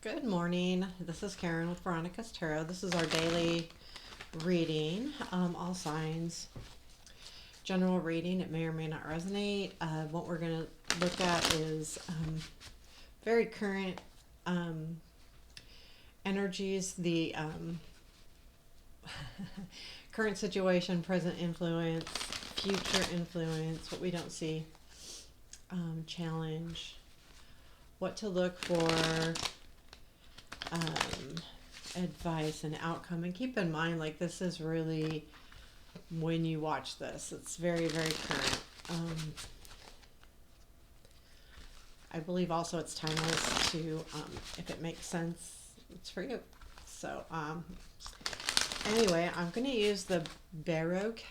Good morning. This is Karen with Veronica's Tarot. This is our daily reading, all signs. General reading, it may or may not resonate. What we're going to look at is very current energies, the current situation, present influence, future influence, what we don't see, challenge, what to look for, advice and outcome. And keep in mind, like, this is really, when you watch this, it's very, very current. I believe also it's timeless to, if it makes sense, it's for you. So, anyway, I'm going to use the Baroque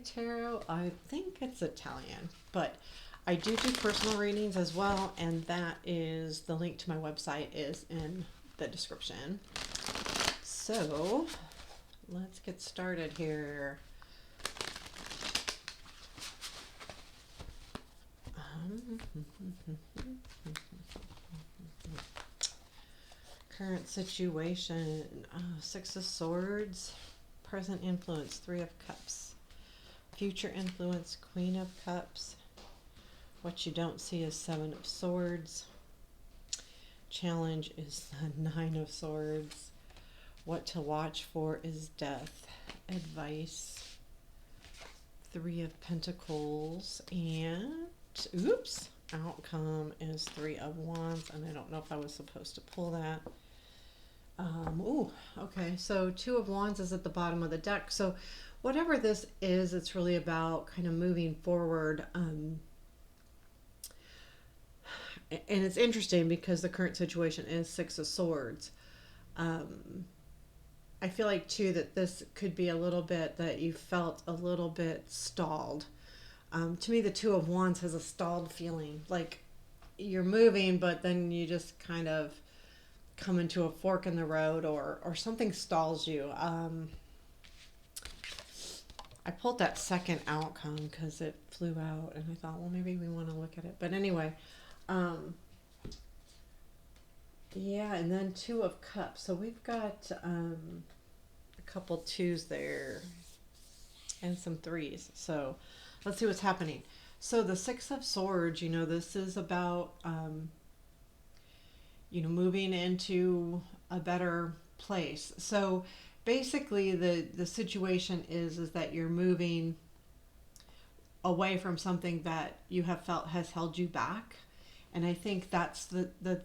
tarot. I think it's Italian, but I do personal readings as well, and that is, the link to my website is in the description. So let's get started here. Current situation, Six of Swords, present influence, Three of Cups, future influence, Queen of Cups. What you don't see is Seven of Swords. Challenge is the Nine of Swords. What to watch for is Death. Advice, Three of Pentacles. And, oops, outcome is Three of Wands. And I don't know if I was supposed to pull that. Okay, so Two of Wands is at the bottom of the deck. So whatever this is, it's really about kind of moving forward. And it's interesting because the current situation is Six of Swords. I feel like too that this could be a little bit that you felt a little bit stalled. To me, the Two of Wands has a stalled feeling, like you're moving, but then you just kind of come into a fork in the road, or something stalls you. I pulled that second outcome because it flew out, and I thought, well, maybe we want to look at it. But anyway. Yeah, and then Two of Cups. So we've got a couple twos there and some threes. So let's see what's happening. So the Six of Swords, this is about, moving into a better place. So basically the situation is that you're moving away from something that you have felt has held you back. And I think that's the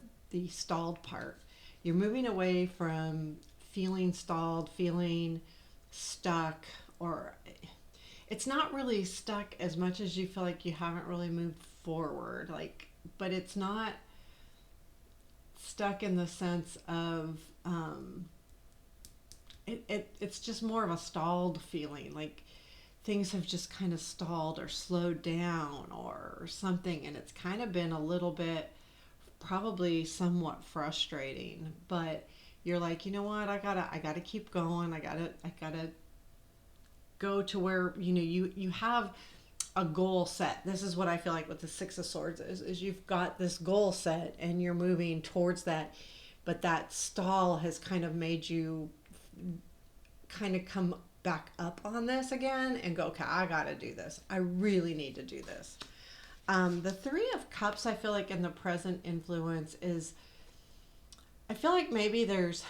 stalled part. You're moving away from feeling stalled, feeling stuck, or it's not really stuck as much as you feel like you haven't really moved forward. But it's not stuck in the sense of it's just more of a stalled feeling, like things have just kind of stalled or slowed down or something, and it's kind of been a little bit, probably somewhat frustrating. But you're like, you know what, I gotta keep going. I gotta go to where you have a goal set. This is what I feel like with the Six of Swords is you've got this goal set and you're moving towards that, but that stall has kind of made you kind of come back up on this again and go, okay, I gotta do this. I really need to do this. The Three of Cups, I feel like in the present influence is, I feel like maybe there's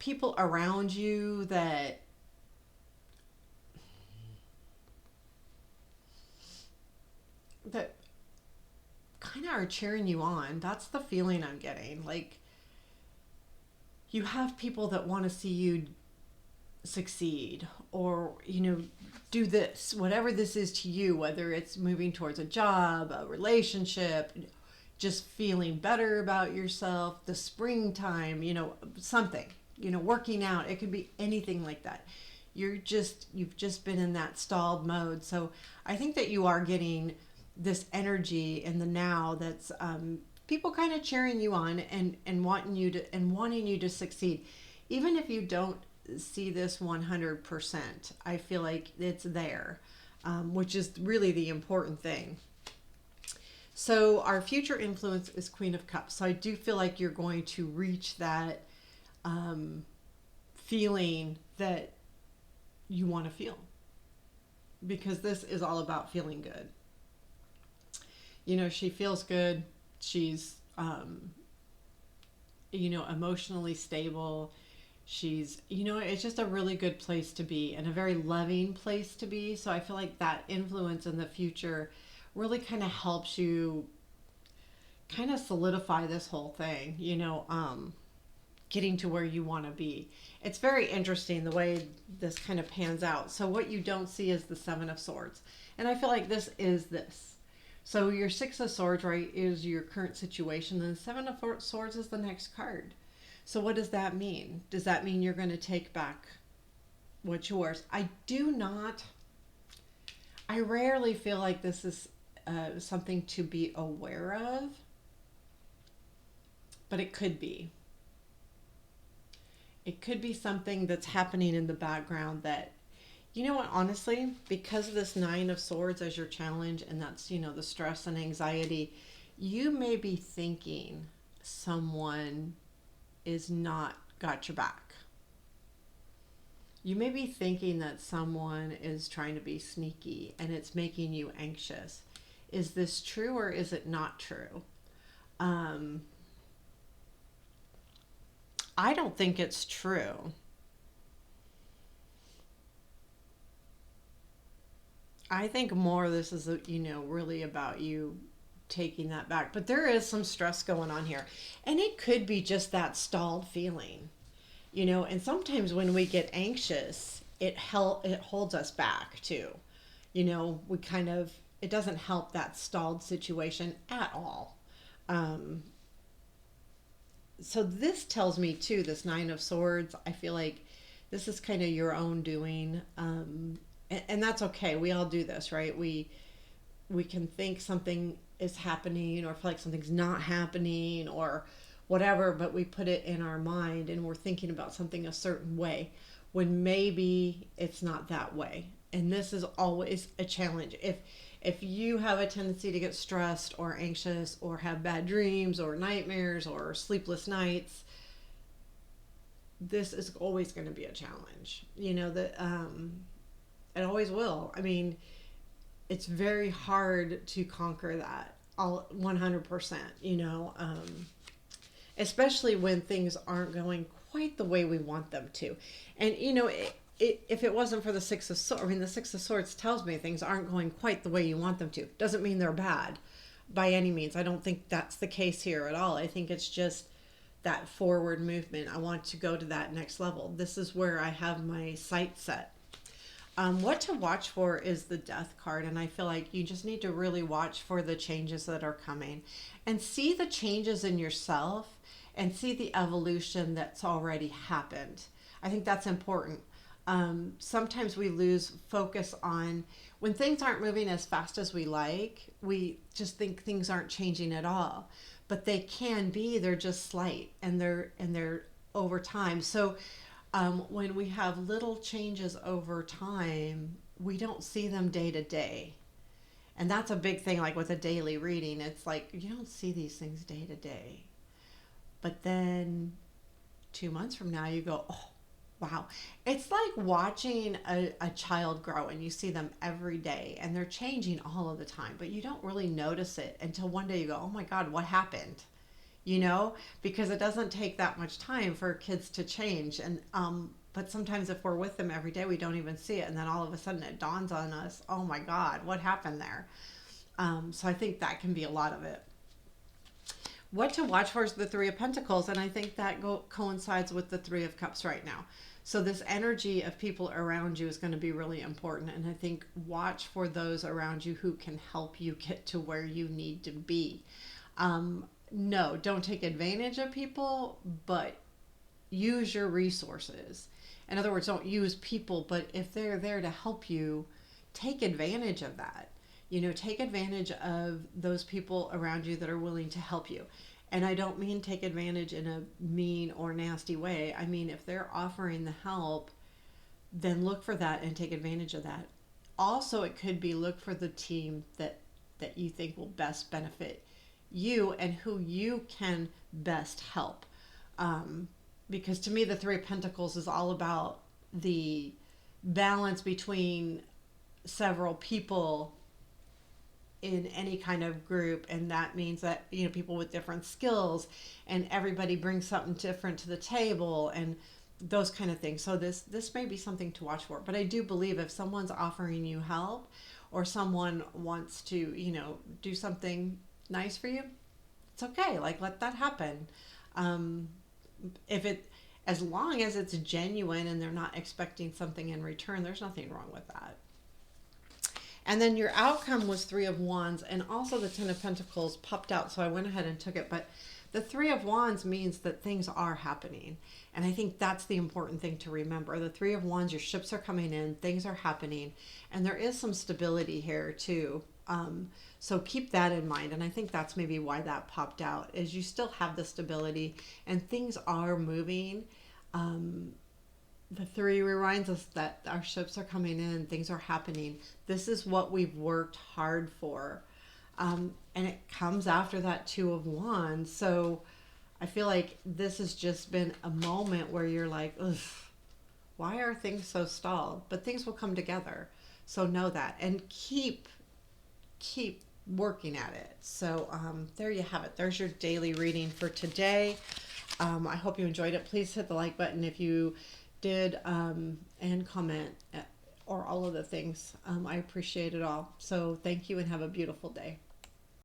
people around you that kind of are cheering you on. That's the feeling I'm getting. Like, you have people that want to see you succeed, or do this, whatever this is to you, whether it's moving towards a job, a relationship, just feeling better about yourself, the springtime, something, working out. It could be anything like that. You've just been in that stalled mode. So I think that you are getting this energy in the now that's people kind of cheering you on and wanting you to succeed, even if you don't see this 100%. I feel like it's there, which is really the important thing. So our future influence is Queen of Cups. So I do feel like you're going to reach that feeling that you want to feel, because this is all about feeling good. She feels good. She's, emotionally stable. She's, it's just a really good place to be and a very loving place to be. So I feel like that influence in the future really kind of helps you kind of solidify this whole thing, getting to where you want to be. It's very interesting the way this kind of pans out. So what you don't see is the Seven of Swords. And I feel like this is this. So your Six of Swords, right, is your current situation. And the Seven of Swords is the next card. So what does that mean? Does that mean you're going to take back what's yours? I rarely feel like this is something to be aware of, but it could be. It could be something that's happening in the background that, you know what, honestly, because of this Nine of Swords as your challenge, and that's, the stress and anxiety, you may be thinking someone is not got your back. You may be thinking that someone is trying to be sneaky and it's making you anxious. Is this true or is it not true? I don't think it's true. I think more this is, really about you taking that back. But there is some stress going on here. And it could be just that stalled feeling, and sometimes when we get anxious, it holds us back too. We kind of, it doesn't help that stalled situation at all. Um, so this tells me too, this Nine of Swords, I feel like this is kind of your own doing. And that's okay. We all do this, right? We can think something is happening or feel like something's not happening or whatever, but we put it in our mind and we're thinking about something a certain way when maybe it's not that way. And this is always a challenge. If you have a tendency to get stressed or anxious or have bad dreams or nightmares or sleepless nights, this is always going to be a challenge. That it always will. I mean, it's very hard to conquer that all 100%, especially when things aren't going quite the way we want them to. And, if it wasn't for the Six of Swords, I mean, the Six of Swords tells me things aren't going quite the way you want them to. Doesn't mean they're bad by any means. I don't think that's the case here at all. I think it's just that forward movement. I want to go to that next level. This is where I have my sight set. What to watch for is the Death card, and I feel like you just need to really watch for the changes that are coming and see the changes in yourself and see the evolution that's already happened. I think that's important. Sometimes we lose focus on when things aren't moving as fast as we like, we just think things aren't changing at all, but they can be. They're just slight, and they're over time. So when we have little changes over time, we don't see them day to day. And that's a big thing, like with a daily reading. It's like you don't see these things day to day. But then 2 months from now, you go, oh, wow. It's like watching a child grow and you see them every day and they're changing all of the time, but you don't really notice it until one day you go, oh my God, what happened? Because it doesn't take that much time for kids to change. And but sometimes if we're with them every day, we don't even see it, and then all of a sudden it dawns on us, oh my God, what happened there? So I think that can be a lot of it. What to watch for is the Three of Pentacles, and I think that coincides with the Three of Cups right now. So this energy of people around you is going to be really important, and I think watch for those around you who can help you get to where you need to be. No, don't take advantage of people, but use your resources. In other words, don't use people, but if they're there to help you, take advantage of that. Take advantage of those people around you that are willing to help you. And I don't mean take advantage in a mean or nasty way. I mean, if they're offering the help, then look for that and take advantage of that. Also, it could be look for the team that that you think will best benefit you and who you can best help. Um, because to me, the Three of Pentacles is all about the balance between several people in any kind of group, and that means that, you know, people with different skills, and everybody brings something different to the table, and those kind of things. So this may be something to watch for, but I do believe if someone's offering you help, or someone wants to, you know, do something nice for you, it's okay. Like, let that happen. um, if it As long as it's genuine and they're not expecting something in return, there's nothing wrong with that. And then your outcome was Three of Wands, and also the Ten of Pentacles popped out, so I went ahead and took it. But the Three of Wands means that things are happening. And I think that's the important thing to remember. The Three of Wands, your ships are coming in, things are happening, and there is some stability here too. So keep that in mind. And I think that's maybe why that popped out, is you still have the stability and things are moving. Um, the three reminds us that our ships are coming in, things are happening. This is what we've worked hard for. And it comes after that Two of Wands. So I feel like this has just been a moment where you're like, ugh, why are things so stalled? But things will come together. So know that, and keep working at it. So there you have it. There's your daily reading for today. I hope you enjoyed it. Please hit the like button if you did, and comment, or all of the things. I appreciate it all. So thank you and have a beautiful day.